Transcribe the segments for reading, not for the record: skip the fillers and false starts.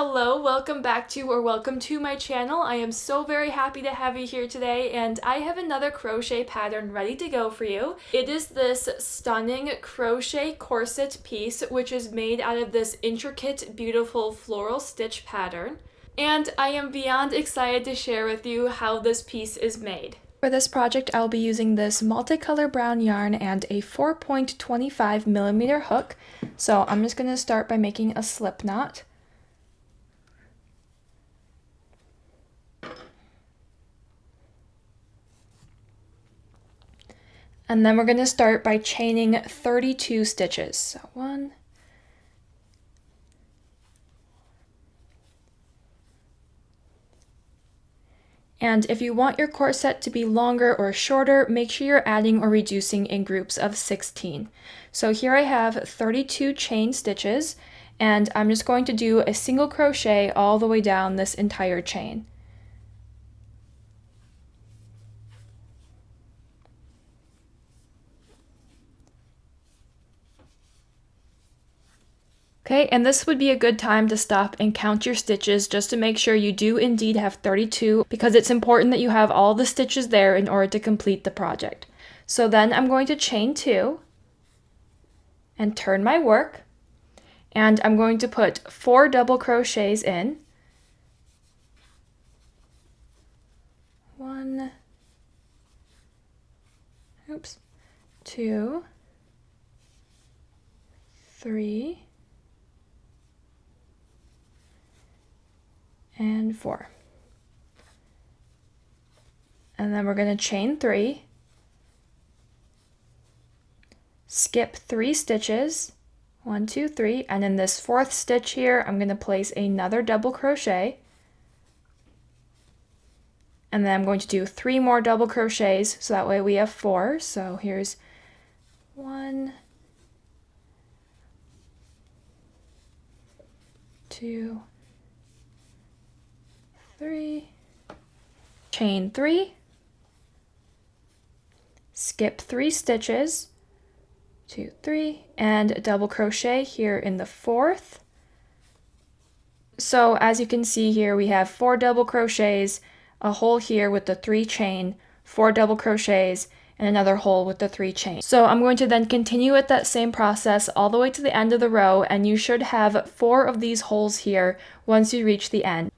Hello, welcome back to or welcome to my channel. I am so very happy to have you here today, and I have another crochet pattern ready to go for you. It is this stunning crochet corset piece, which is made out of this intricate, beautiful floral stitch pattern. And I am beyond excited to share with you how this piece is made. For this project, I'll be using this multicolor brown yarn and a 4.25mm hook. So I'm just going to start by making a slip knot. And then we're going to start by chaining 32 stitches. So 1, and if you want your corset to be longer or shorter, make sure you're adding or reducing in groups of 16. So here I have 32 chain stitches, and I'm just going to do a single crochet all the way down this entire chain. Okay, and this would be a good time to stop and count your stitches just to make sure you do indeed have 32, because it's important that you have all the stitches there in order to complete the project. So then I'm going to chain 2 and turn my work, and I'm going to put 4 double crochets in. 1, 2, 3, and 4. And then we're going to chain 3, skip 3 stitches, 1, 2, 3, and in this 4th stitch here, I'm going to place another double crochet, and then I'm going to do 3 more double crochets, so that way we have 4. So here's 1, 2, 3, chain 3, skip 3 stitches, 2, 3, and double crochet here in the 4th. So as you can see here, we have 4 double crochets, a hole here with the 3 chain, 4 double crochets, and another hole with the 3 chain. So I'm going to then continue with that same process all the way to the end of the row, and you should have 4 of these holes here once you reach the end.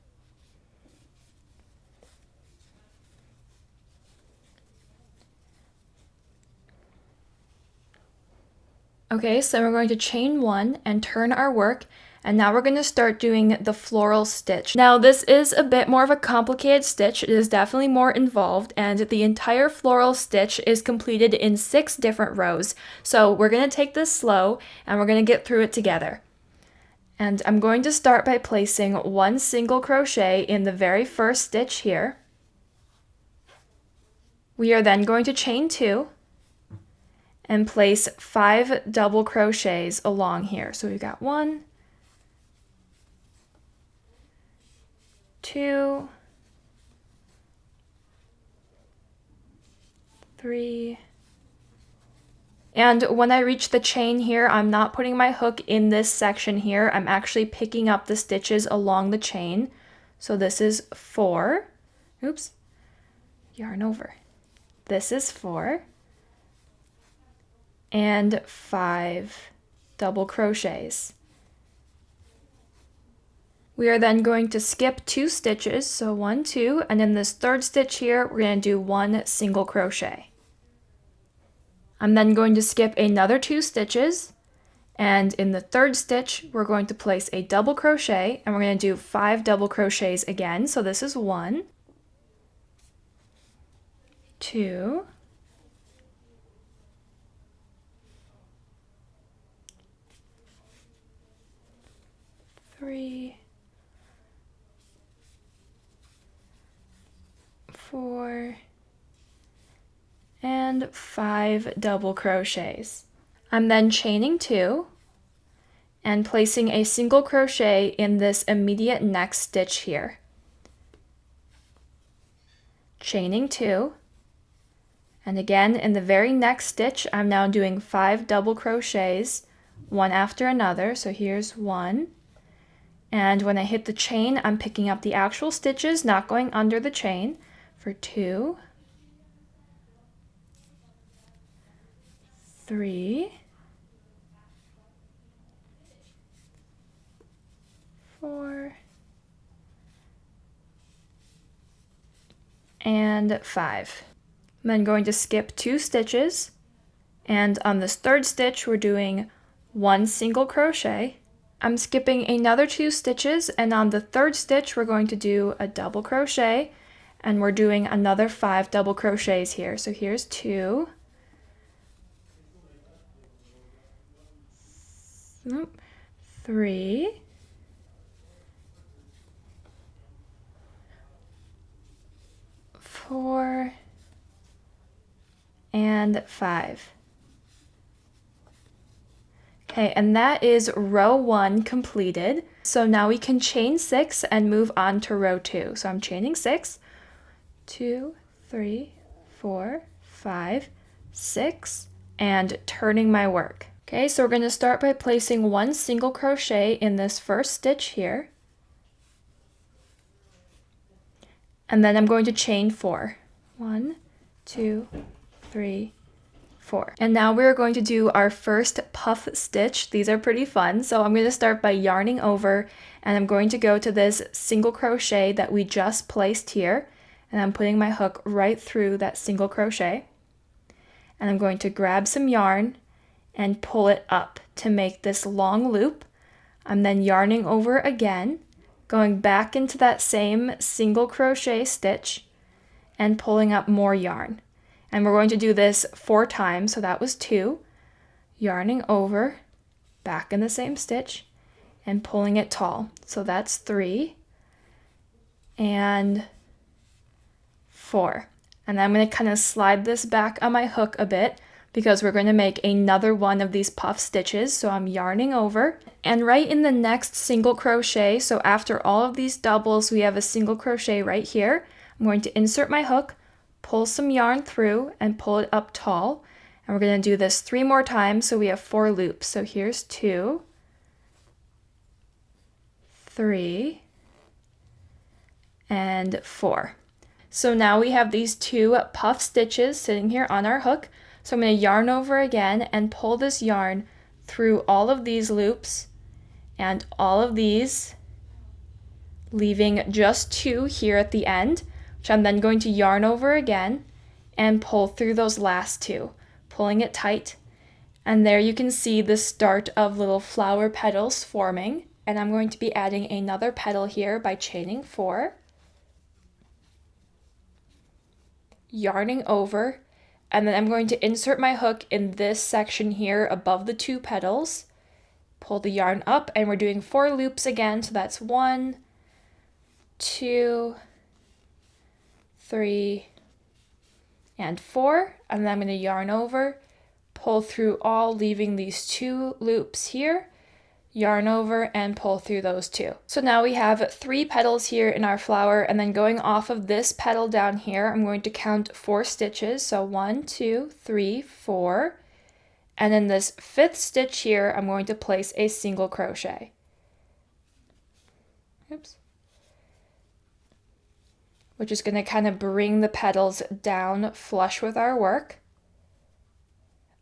Okay, so we're going to chain 1 and turn our work, and now we're going to start doing the floral stitch. Now this is a bit more of a complicated stitch. It is definitely more involved, and the entire floral stitch is completed in 6 different rows. So we're going to take this slow and we're going to get through it together. And I'm going to start by placing 1 single crochet in the very first stitch here. We are then going to chain 2 and place 5 double crochets along here. So we've got 1, 2, 3, and when I reach the chain here, I'm not putting my hook in this section here. I'm actually picking up the stitches along the chain. So this is 4, oops, yarn over. This is 4, and 5 double crochets. We are then going to skip 2 stitches, so 1, 2, and in this 3rd stitch here, we're going to do 1 single crochet. I'm then going to skip another 2 stitches, and in the 3rd stitch, we're going to place a double crochet, and we're going to do 5 double crochets again. So this is 1, 2, 3, 4, and 5 double crochets. I'm then chaining 2 and placing a single crochet in this immediate next stitch here. Chaining 2, and again in the very next stitch, I'm now doing 5 double crochets, one after another. So here's 1, And when I hit the chain, I'm picking up the actual stitches, not going under the chain, for 2, 3, 4, and 5. I'm then going to skip 2 stitches, and on this third stitch we're doing 1 single crochet. I'm skipping another 2 stitches, and on the third stitch we're going to do a double crochet, and we're doing another 5 double crochets here. So here's 2, 3, 4, and 5. Okay, and that is row 1 completed. So now we can chain 6 and move on to row 2. So I'm chaining 6, 2, 3, 4, 5, 6, and turning my work. Okay, so we're going to start by placing 1 single crochet in this first stitch here. And then I'm going to chain 4. 1, 2, 3, 4. And now we're going to do our first puff stitch. These are pretty fun. So I'm going to start by yarning over, and I'm going to go to this single crochet that we just placed here, and I'm putting my hook right through that single crochet. And I'm going to grab some yarn and pull it up to make this long loop. I'm then yarning over again, going back into that same single crochet stitch and pulling up more yarn. And we're going to do this 4 times, so that was 2, yarning over, back in the same stitch, and pulling it tall. So that's 3 and 4. And I'm going to kind of slide this back on my hook a bit because we're going to make another one of these puff stitches. So I'm yarning over, and right in the next single crochet, so after all of these doubles, we have a single crochet right here. I'm going to insert my hook, pull some yarn through, and pull it up tall. And we're going to do this 3 more times, so we have 4 loops. So here's 2, 3, and 4. So now we have these 2 puff stitches sitting here on our hook. So I'm going to yarn over again and pull this yarn through all of these loops and all of these, leaving just 2 here at the end, which I'm then going to yarn over again and pull through those last 2, pulling it tight. And there you can see the start of little flower petals forming. And I'm going to be adding another petal here by chaining 4, yarning over, and then I'm going to insert my hook in this section here above the 2 petals, pull the yarn up, and we're doing 4 loops again. So that's 1, 2, 3, and 4, and then I'm going to yarn over, pull through all, leaving these 2 loops here, yarn over, and pull through those 2. So now we have 3 petals here in our flower, and then going off of this petal down here, I'm going to count 4 stitches. So 1, 2, 3, 4, and in this 5th stitch here, I'm going to place a single crochet. Oops. Which is going to kind of bring the petals down flush with our work,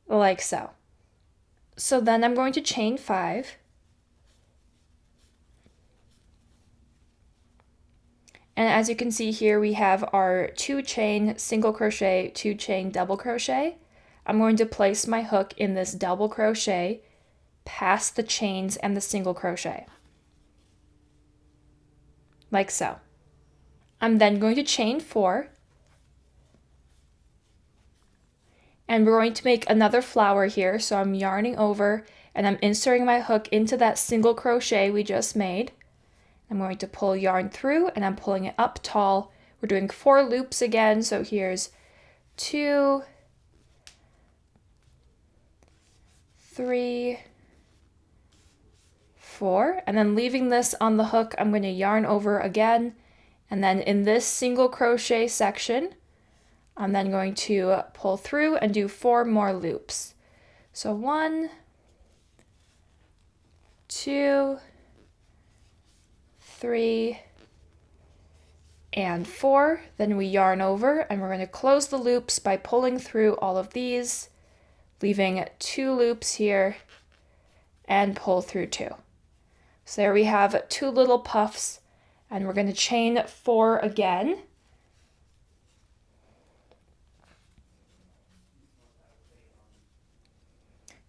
like so. So then I'm going to chain 5, and as you can see here, we have our 2 chain single crochet, 2 chain double crochet. I'm going to place my hook in this double crochet past the chains and the single crochet, like so. I'm then going to chain 4, and we're going to make another flower here. So I'm yarning over, and I'm inserting my hook into that single crochet we just made. I'm going to pull yarn through, and I'm pulling it up tall. We're doing 4 loops again, so here's 2, 3, 4, and then leaving this on the hook, I'm going to yarn over again, and then in this single crochet section, I'm then going to pull through and do 4 more loops. So 1, 2, 3, and 4. Then we yarn over, and we're going to close the loops by pulling through all of these, leaving 2 loops here, and pull through 2. So there we have 2 little puffs, and we're going to chain 4 again.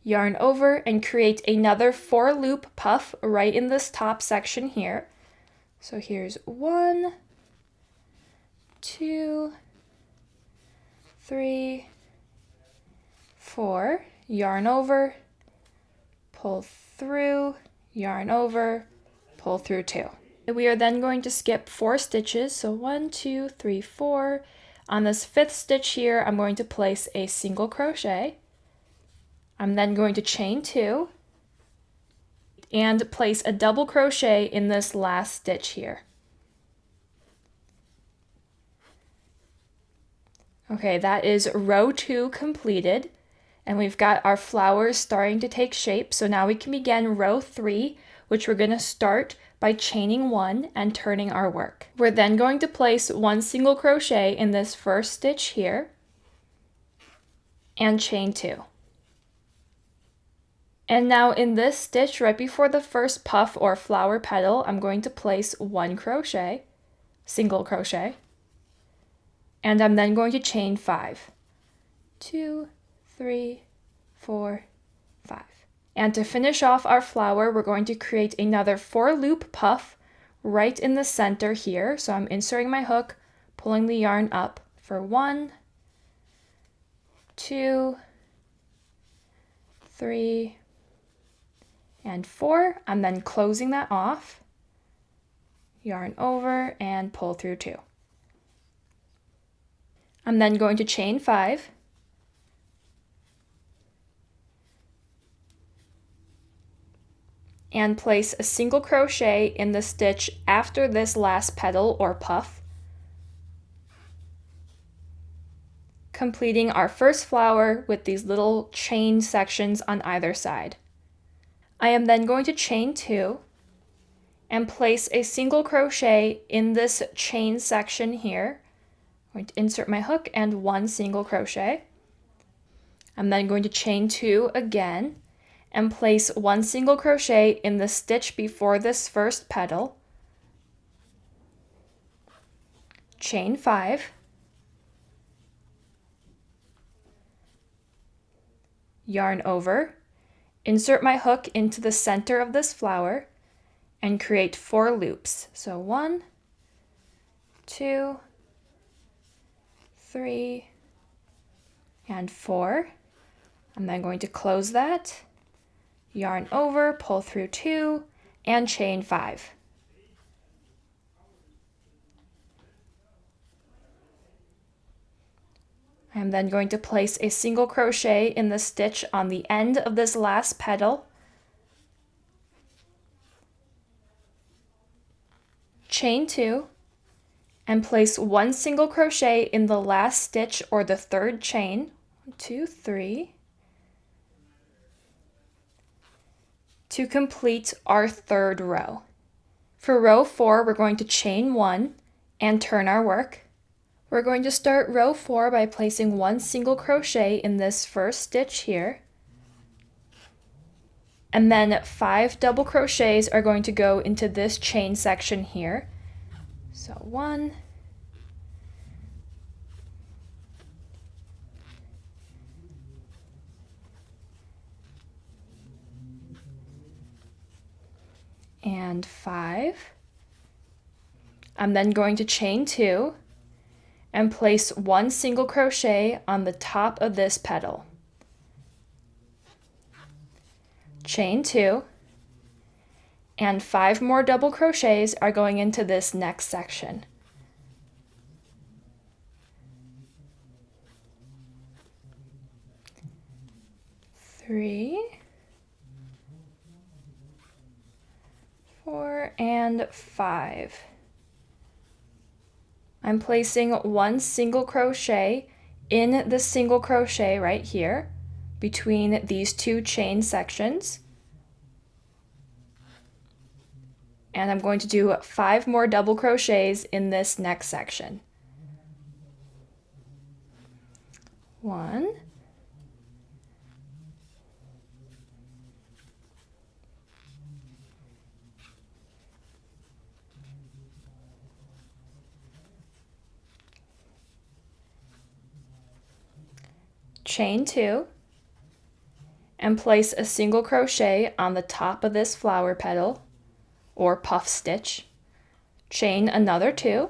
Yarn over and create another 4 loop puff right in this top section here. So here's 1, 2, 3, 4, yarn over, pull through, yarn over, pull through 2. We are then going to skip 4 stitches, so 1, 2, 3, 4. On this 5th stitch here, I'm going to place a single crochet. I'm then going to chain 2 and place a double crochet in this last stitch here. Okay, that is row 2 completed, and we've got our flowers starting to take shape. So now we can begin row 3, which we're going to start by chaining 1 and turning our work. We're then going to place 1 single crochet in this first stitch here and chain 2. And now in this stitch right before the first puff or flower petal, I'm going to place 1 crochet, single crochet, and I'm then going to chain 5. 2, 3, 4, 5. And to finish off our flower, we're going to create another 4 loop puff right in the center here. So I'm inserting my hook, pulling the yarn up for 1, 2, 3, and 4. I'm then closing that off, yarn over, and pull through 2. I'm then going to chain 5, and place a single crochet in the stitch after this last petal or puff, completing our first flower with these little chain sections on either side. I am then going to chain 2 and place a single crochet in this chain section here. I'm going to insert my hook and 1 single crochet. I'm then going to chain 2 again and place 1 single crochet in the stitch before this first petal. Chain 5. Yarn over. Insert my hook into the center of this flower and create 4 loops. So 1, 2, 3, and 4. I'm then going to close that, yarn over, pull through 2, and chain 5. I'm then going to place a single crochet in the stitch on the end of this last petal, chain 2, and place 1 single crochet in the last stitch or the 3rd chain, 1, 2, 3, to complete our 3rd row. For row 4, we're going to chain 1 and turn our work. We're going to start row 4 by placing 1 single crochet in this first stitch here. And then 5 double crochets are going to go into this chain section here. So 1, and 5. I'm then going to chain 2 and place 1 single crochet on the top of this petal. Chain 2, and 5 more double crochets are going into this next section. Three, 4, and 5. I'm placing 1 single crochet in the single crochet right here between these 2 chain sections. And I'm going to do 5 more double crochets in this next section. 1, chain 2, and place a single crochet on the top of this flower petal or puff stitch, chain another 2,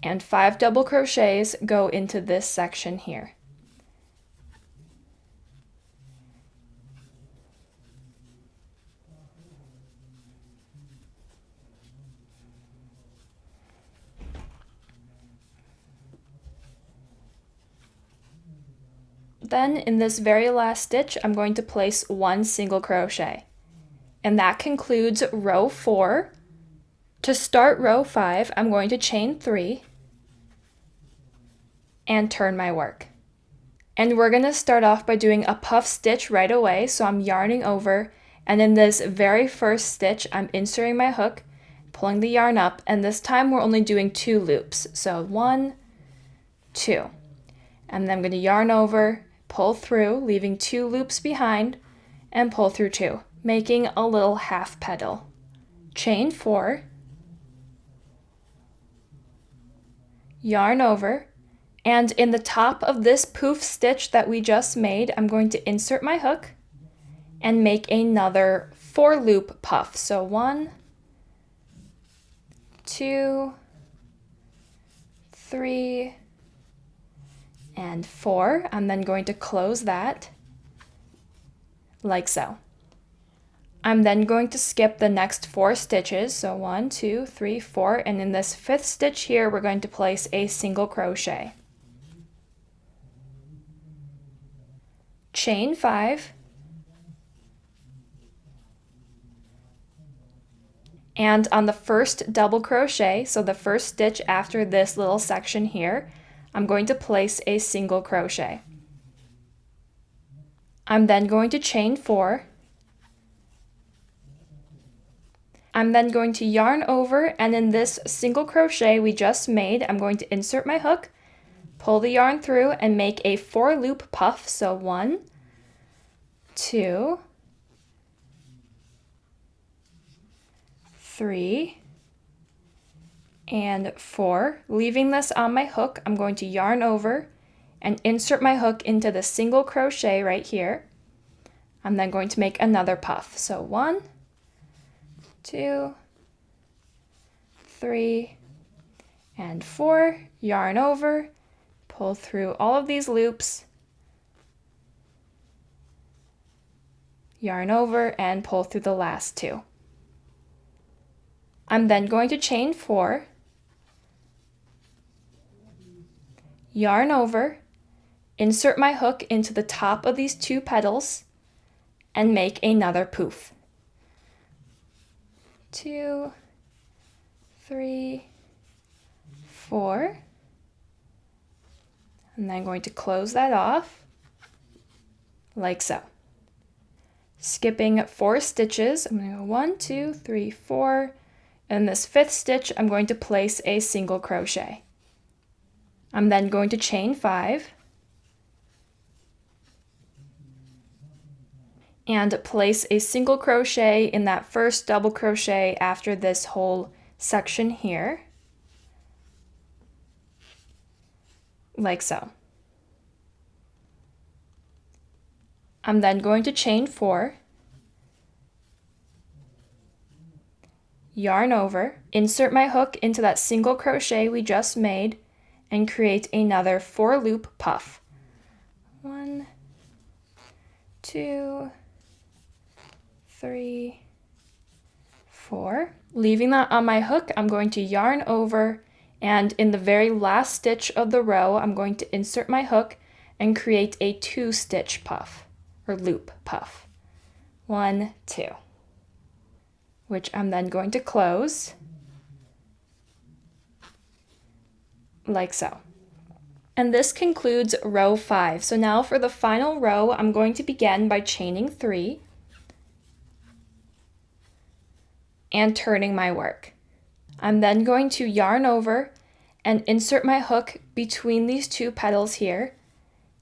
and 5 double crochets go into this section here. Then in this very last stitch, I'm going to place 1 single crochet. And that concludes row 4. To start row 5, I'm going to chain 3 and turn my work. And we're going to start off by doing a puff stitch right away, so I'm yarning over, and in this very first stitch, I'm inserting my hook, pulling the yarn up, and this time we're only doing 2 loops. So 1, 2. And then I'm going to yarn over, pull through, leaving 2 loops behind, and pull through 2, making a little half petal. Chain 4, yarn over, and in the top of this poof stitch that we just made, I'm going to insert my hook and make another 4 loop puff. So 1, 2, 3, and 4. I'm then going to close that like so. I'm then going to skip the next 4 stitches, so 1, 2, 3, 4, and in this 5th stitch here we're going to place a single crochet. Chain 5, and on the first double crochet, so the first stitch after this little section here, I'm going to place a single crochet. I'm then going to chain 4. I'm then going to yarn over, and in this single crochet we just made, I'm going to insert my hook, pull the yarn through, and make a 4 loop puff. So 1, 2, 3, and 4. Leaving this on my hook, I'm going to yarn over and insert my hook into the single crochet right here. I'm then going to make another puff. So 1, 2, 3, and 4. Yarn over, pull through all of these loops, yarn over, and pull through the last 2. I'm then going to chain 4, yarn over, insert my hook into the top of these 2 petals, and make another poof. 2, 3, 4. And then I'm going to close that off like so. Skipping 4 stitches, I'm going to go 1, 2, 3, 4. In this 5th stitch, I'm going to place a single crochet. I'm then going to chain 5 and place a single crochet in that first double crochet after this whole section here, like so. I'm then going to chain 4, yarn over, insert my hook into that single crochet we just made, and create another 4 loop puff. 1, 2, 3, 4. Leaving that on my hook, I'm going to yarn over, and in the very last stitch of the row, I'm going to insert my hook and create a 2 stitch puff, or loop puff. 1, 2. Which I'm then going to close like so. And this concludes row 5. So now for the final row, I'm going to begin by chaining 3 and turning my work. I'm then going to yarn over and insert my hook between these two petals here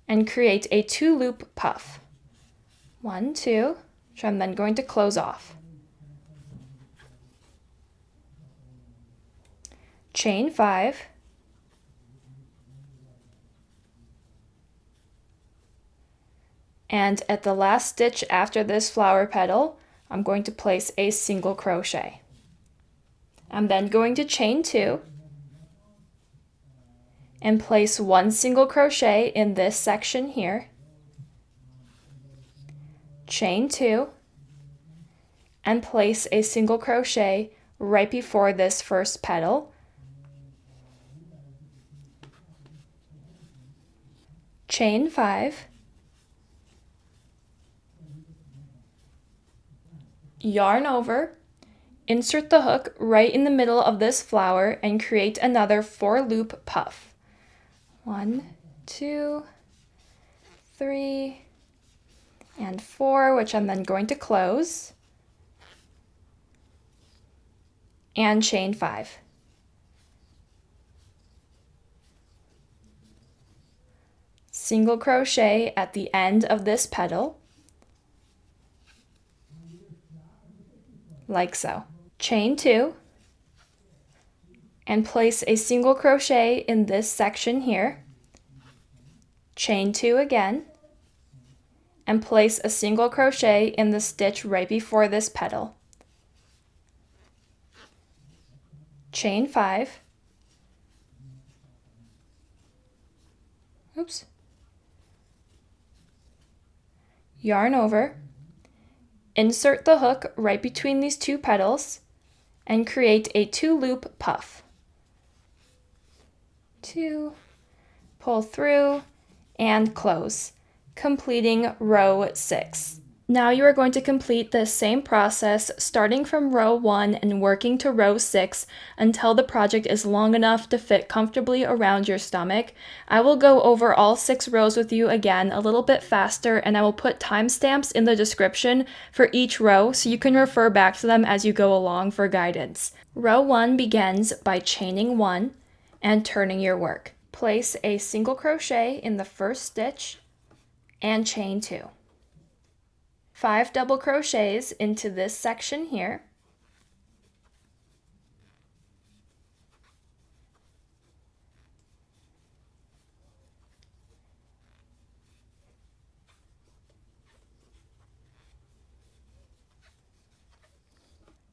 and create a 2-loop puff. 1, 2, which I'm then going to close off. Chain 5, and at the last stitch after this flower petal, I'm going to place a single crochet. I'm then going to chain 2 and place 1 single crochet in this section here, chain 2, and place a single crochet right before this first petal, chain 5, yarn over, insert the hook right in the middle of this flower and create another 4-loop puff. 1, 2, 3, and 4, which I'm then going to close, and chain 5. Single crochet at the end of this petal, like so. Chain 2, and place a single crochet in this section here, chain 2 again, and place a single crochet in the stitch right before this petal, chain 5, oops, yarn over, insert the hook right between these two petals, and create a 2-loop puff. 2, pull through, and close, completing row 6. Now you are going to complete the same process starting from row 1 and working to row 6 until the project is long enough to fit comfortably around your stomach. I will go over all 6 rows with you again a little bit faster, and I will put timestamps in the description for each row so you can refer back to them as you go along for guidance. Row 1 begins by chaining 1 and turning your work. Place a single crochet in the first stitch and chain 2. 5 double crochets into this section here,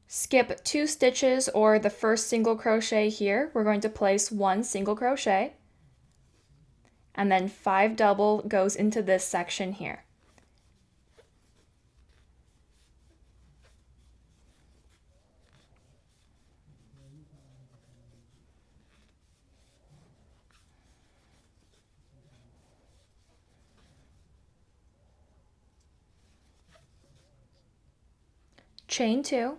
skip 2 stitches or the first single crochet here. We're going to place 1 single crochet, and then 5 double goes into this section here. Chain 2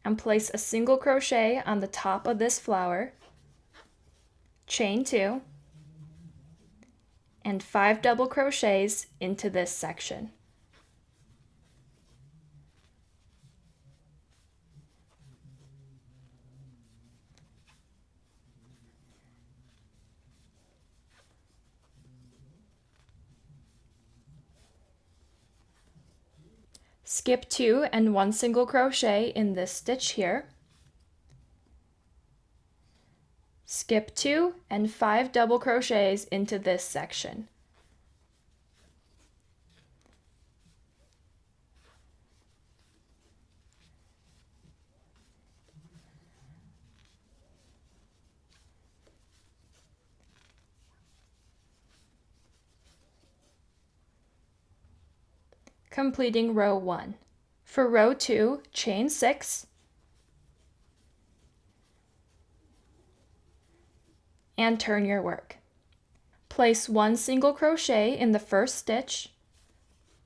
and place a single crochet on the top of this flower, chain 2, and 5 double crochets into this section. Skip 2 and 1 single crochet in this stitch here. Skip 2 and 5 double crochets into this section. Completing row 1. For row 2, chain 6, and turn your work. Place 1 single crochet in the first stitch,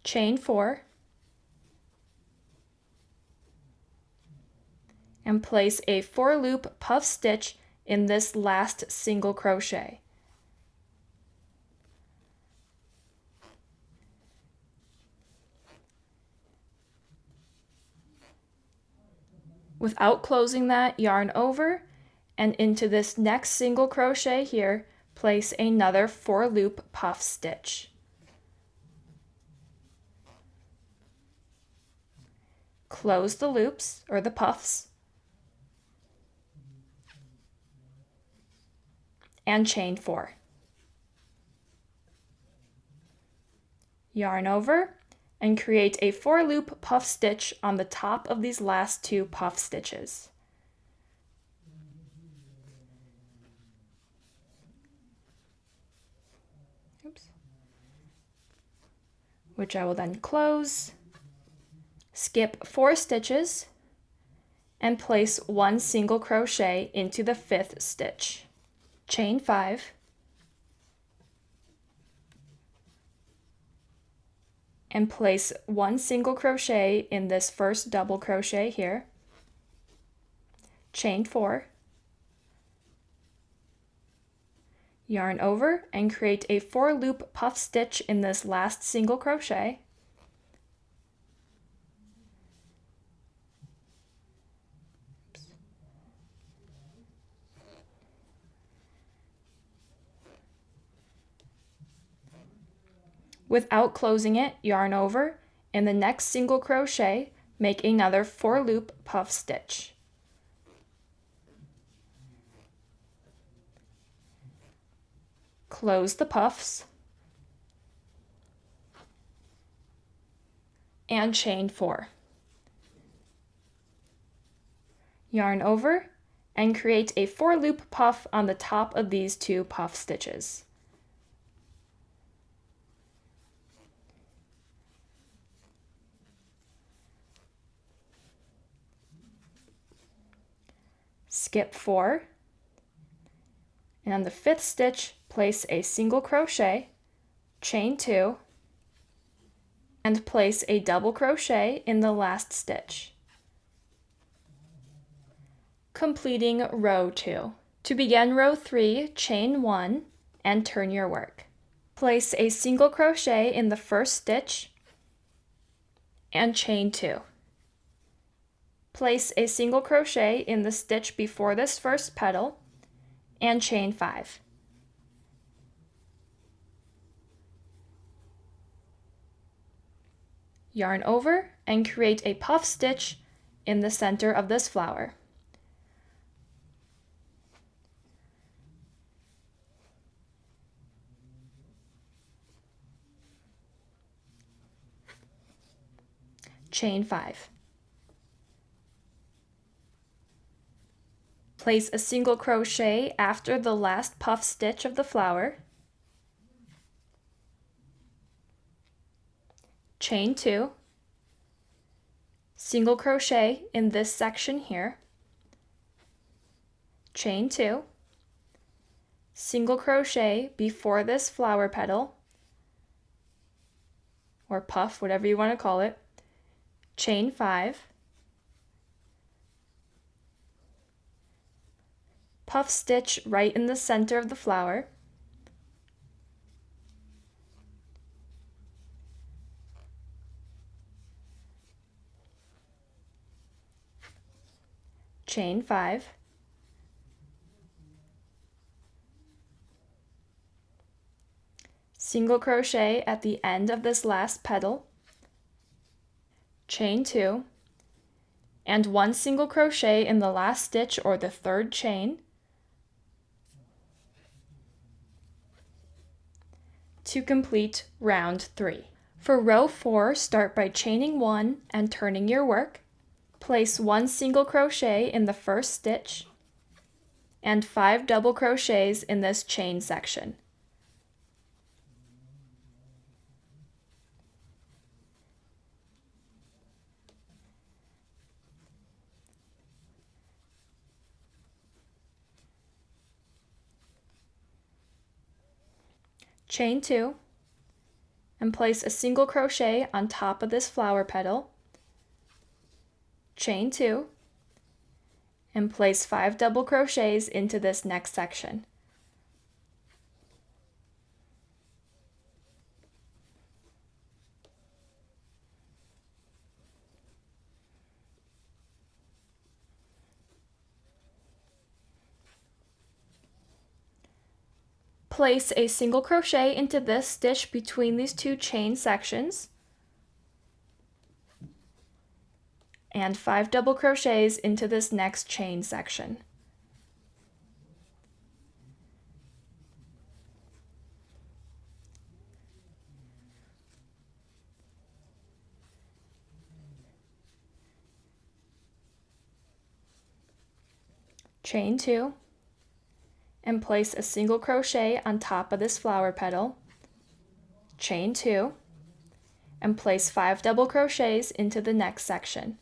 chain 4, and place a 4-loop puff stitch in this last single crochet. Without closing that, yarn over, and into this next single crochet here, place another 4-loop puff stitch. Close the loops, or the puffs, and chain 4. Yarn over, and create a 4-loop puff stitch on the top of these last 2 puff stitches. Oops. Which I will then close, skip 4 stitches, and place 1 single crochet into the 5th stitch. Chain 5, and place 1 single crochet in this first double crochet here. Chain 4, yarn over, and create a 4-loop puff stitch in this last single crochet. Without closing it, yarn over, in the next single crochet, make another 4-loop puff stitch. Close the puffs, and chain 4. Yarn over, and create a 4-loop puff on the top of these 2 puff stitches. Skip 4, and on the 5th stitch, place a single crochet, chain 2, and place a double crochet in the last stitch, completing row 2. To begin row 3, chain 1 and turn your work. Place a single crochet in the first stitch and chain 2. Place a single crochet in the stitch before this first petal and chain 5. Yarn over and create a puff stitch in the center of this flower. Chain 5. Place a single crochet after the last puff stitch of the flower. Chain 2. Single crochet in this section here. Chain 2. Single crochet before this flower petal, or puff, whatever you want to call it. Chain 5. Puff stitch right in the center of the flower. Chain 5. Single crochet at the end of this last petal. Chain 2. And 1 single crochet in the last stitch or the 3rd chain. To complete round 3. For row 4, start by chaining 1 and turning your work. Place 1 single crochet in the first stitch and 5 double crochets in this chain section. Chain 2 and place a single crochet on top of this flower petal. Chain 2 and place 5 double crochets into this next section. Place a single crochet into this stitch between these two chain sections, and 5 double crochets into this next chain section. Chain 2, and place a single crochet on top of this flower petal, chain 2, and place 5 double crochets into the next section.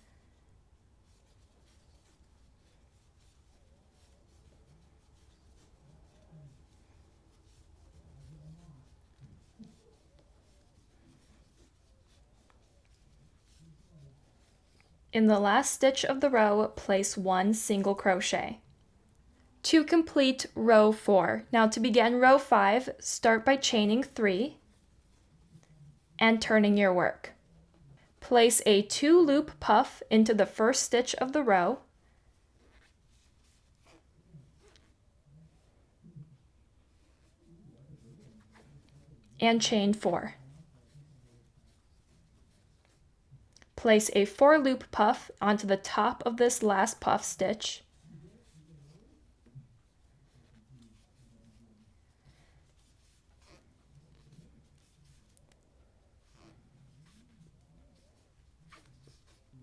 In the last stitch of the row, place 1 single crochet. To complete row 4. Now to begin row 5, start by chaining 3 and turning your work. Place a 2-loop puff into the first stitch of the row, and chain 4. Place a 4-loop puff onto the top of this last puff stitch,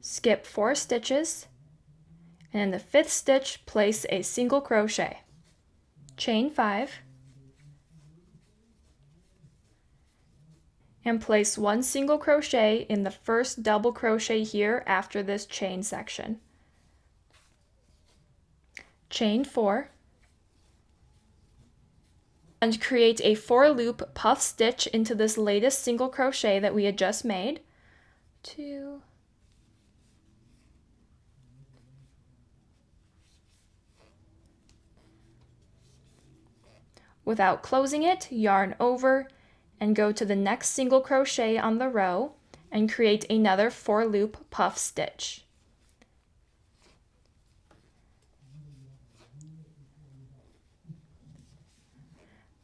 skip 4 stitches, and in the 5th stitch place a single crochet, chain 5, and place 1 single crochet in the first double crochet here after this chain section. Chain 4, and create a 4-loop puff stitch into this latest single crochet that we had just made. 2, without closing it, yarn over and go to the next single crochet on the row and create another 4-loop puff stitch.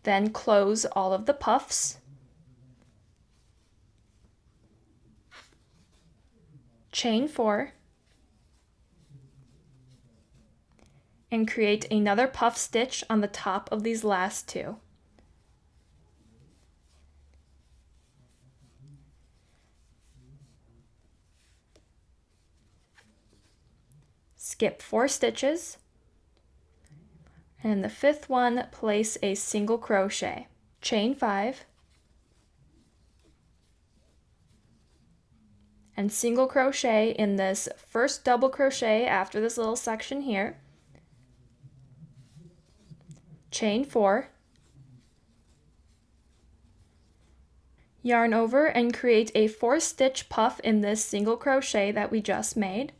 Then close all of the puffs, chain 4, and create another puff stitch on the top of these last 2. Skip 4 stitches, and in the 5th one, place a single crochet, chain 5, and single crochet in this first double crochet after this little section here, chain 4, yarn over and create a 4-stitch puff in this single crochet that we just made,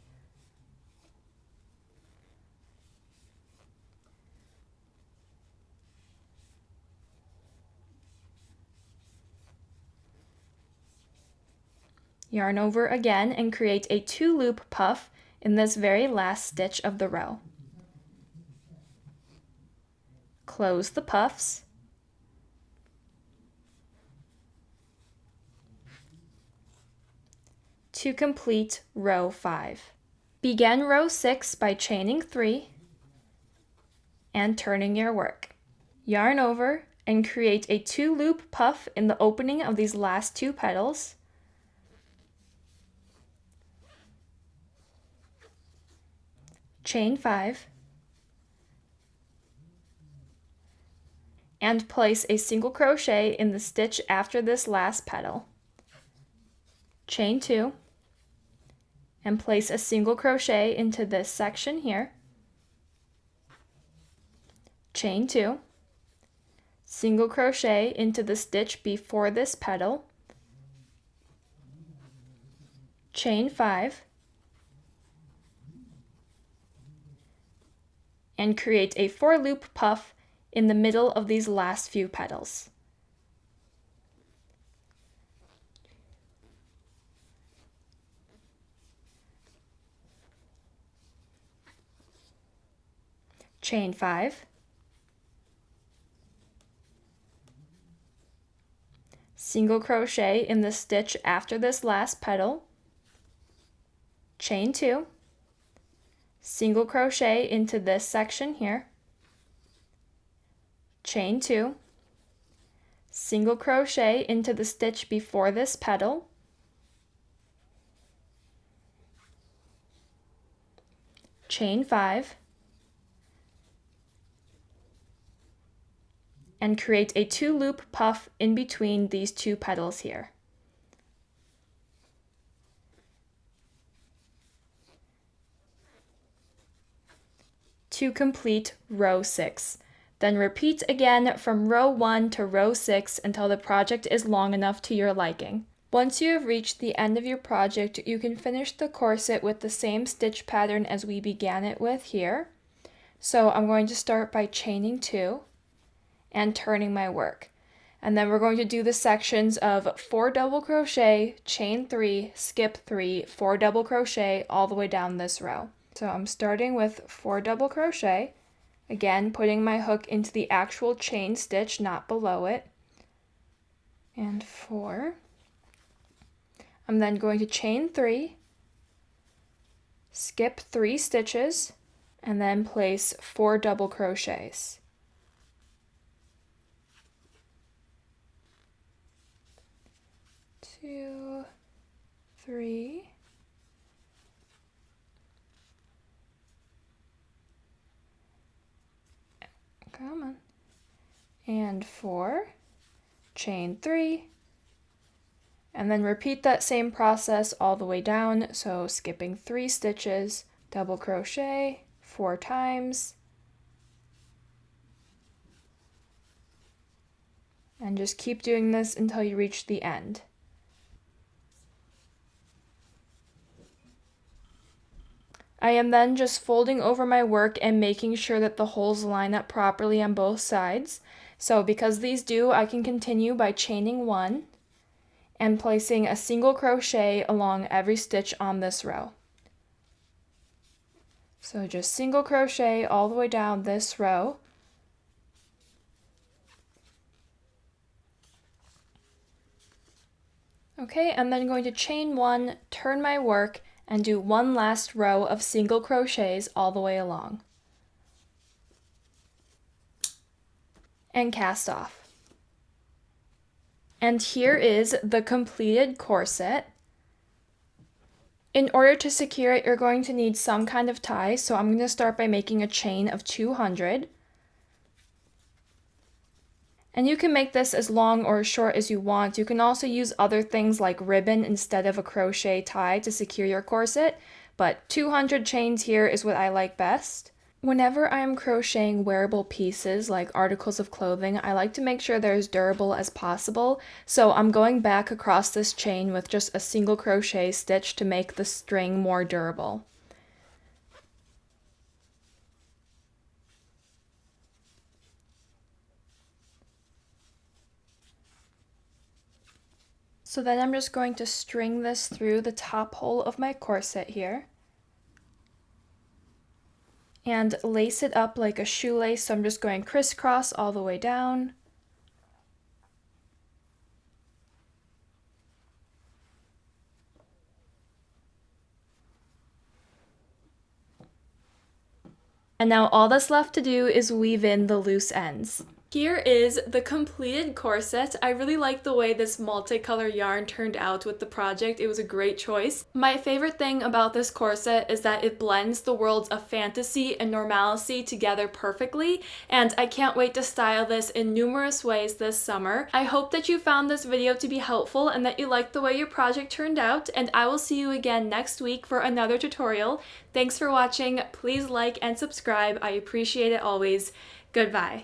yarn over again and create a 2-loop puff in this very last stitch of the row. Close the puffs, to complete row 5. Begin row 6 by chaining 3 and turning your work. Yarn over and create a 2-loop puff in the opening of these last 2 petals, chain 5, and place a single crochet in the stitch after this last petal, chain 2, and place a single crochet into this section here, chain 2, single crochet into the stitch before this petal, chain 5, and create a 4-loop puff in the middle of these last few petals. Chain 5, single crochet in the stitch after this last petal, chain 2, single crochet into this section here, chain 2, single crochet into the stitch before this petal, chain 5, and create a 2-loop puff in between these 2 petals here. To complete row 6. Then repeat again from row 1 to row 6 until the project is long enough to your liking. Once you have reached the end of your project, you can finish the corset with the same stitch pattern as we began it with here. So I'm going to start by chaining 2 and turning my work. And then we're going to do the sections of 4 double crochet, chain 3, skip 3, 4 double crochet all the way down this row. So I'm starting with 4 double crochet, again putting my hook into the actual chain stitch, not below it, and 4. I'm then going to chain 3, skip 3 stitches, and then place 4 double crochets. 2, 3, come on, and 4, chain 3, and then repeat that same process all the way down, so skipping 3 stitches, double crochet 4 times, and just keep doing this until you reach the end. I am then just folding over my work and making sure that the holes line up properly on both sides. So because these do, I can continue by chaining 1 and placing a single crochet along every stitch on this row. So just single crochet all the way down this row. Okay, I'm then going to chain 1, turn my work, and do one last row of single crochets all the way along. And cast off. And here is the completed corset. In order to secure it, you're going to need some kind of tie, so I'm going to start by making a chain of 200. And you can make this as long or as short as you want. You can also use other things like ribbon instead of a crochet tie to secure your corset, but 200 chains here is what I like best. Whenever I'm crocheting wearable pieces like articles of clothing, I like to make sure they're as durable as possible, so I'm going back across this chain with just a single crochet stitch to make the string more durable. So then I'm just going to string this through the top hole of my corset here and lace it up like a shoelace, so I'm just going crisscross all the way down. And now all that's left to do is weave in the loose ends. Here is the completed corset. I really like the way this multicolor yarn turned out with the project. It was a great choice. My favorite thing about this corset is that it blends the worlds of fantasy and normalcy together perfectly, and I can't wait to style this in numerous ways this summer. I hope that you found this video to be helpful and that you liked the way your project turned out, and I will see you again next week for another tutorial. Thanks for watching. Please like and subscribe. I appreciate it always. Goodbye.